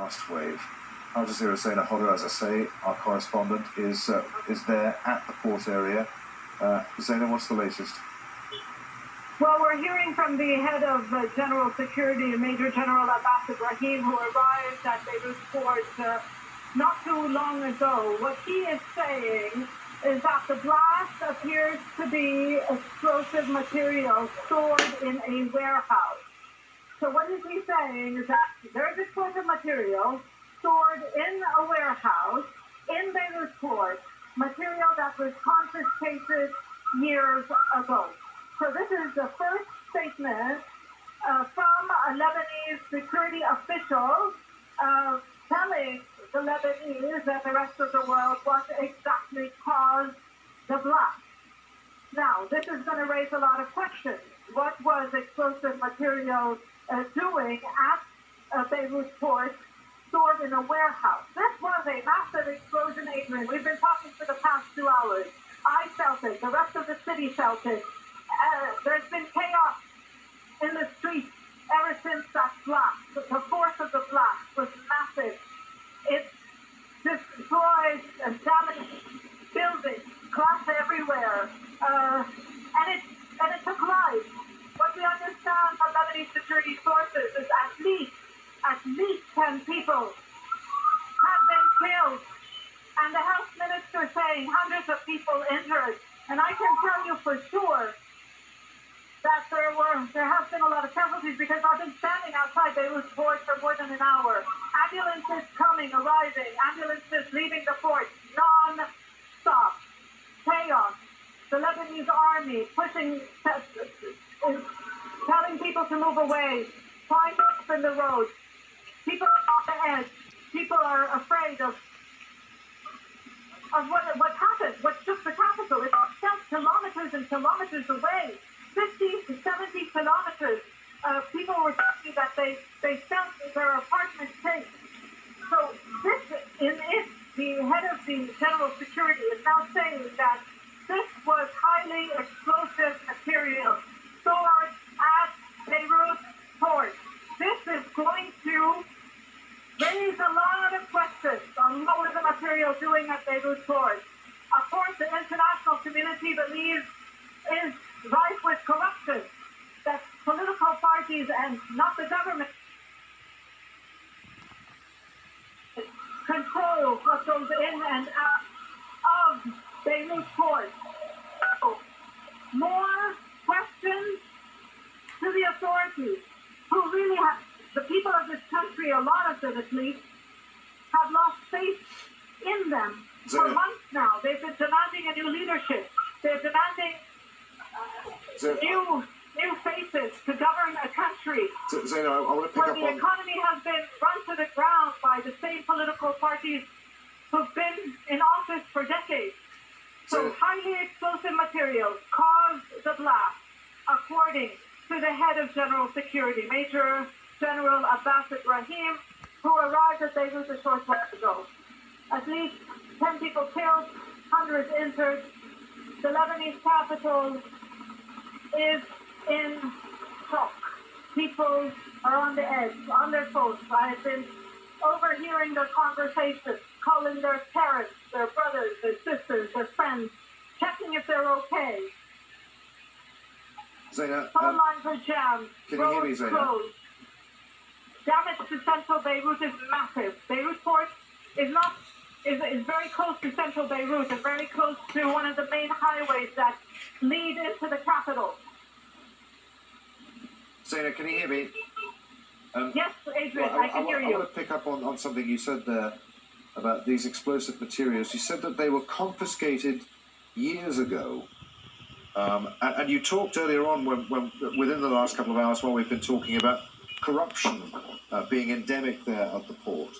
last wave. Al Jazeera's Zaina Hodder, as I say, our correspondent, is there at the port area. Zaina, what's the latest? Well, we're hearing from the head of General Security, Major General Abbas Ibrahim, who arrived at Beirut port not too long ago. What he is saying is that the blast appears to be explosive material stored in a warehouse. So what is he saying is that there's explosive material stored in a warehouse in Beirut port, material that was confiscated years ago. So this is the first statement from a Lebanese security official telling the Lebanese and the rest of the world what exactly caused the blast. Now, this is going to raise a lot of questions. What was explosive material doing at Beirut port stored in a warehouse? This was a massive explosion, Adrian. We've been talking for the past 2 hours. I felt it. The rest of the city felt it. There's been chaos in the streets ever since that blast. The force of the blast was massive. It destroyed and damaged buildings, glass everywhere, and it took lives. What we understand from Lebanese security sources is at least 10 people have been killed, and the health minister saying hundreds of people injured. And I can tell you for sure that there have been a lot of casualties, because I've been standing outside Beirut port for more than an hour. Ambulances coming, arriving, ambulances leaving the port, non-stop. Chaos. The Lebanese army pushing, telling people to move away, trying to open the road. People are on the edge. People are afraid of what happened, what took the capital. It's just kilometers and kilometers away. 50 to 70 kilometers. People were telling me that they felt their apartment safe. So the head of the General Security is now saying that this was highly explosive material stored at Beirut port. This is going to raise a lot of questions on what was the material doing at Beirut port. Of course, the international community believes is rife with corruption, that political parties and not the government control what goes in and out of Beirut port. So, more questions to the authorities, who really have, the people of this country, a lot of them at least, have lost faith in them for months now. They've been demanding a new leadership. They're demanding new faces to govern a country Zaina, I want to pick where up the on... economy has been run to the ground by the same political parties who've been in office for decades. So highly explosive materials caused the blast, according to the head of General Security, Major General Abbas Ibrahim, who arrived at Beirut a short while ago. At least 10 people killed, hundreds injured. The Lebanese capital is in shock. People are on the edge, on their phones. I have been overhearing their conversations, calling their parents, their brothers, their sisters, their friends, checking if they're okay. Zaina, phone lines are jammed. Can you hear me, Zaina? Closed. Damage to central Beirut is massive. Beirut port is very close to central Beirut and very close to one of the main highways that lead into the capital. Zaina, can you hear me? Yes, Adrian, I can hear you. I want to pick up on something you said there about these explosive materials. You said that they were confiscated years ago. And you talked earlier on, when within the last couple of hours, while we've been talking about corruption being endemic there at the port.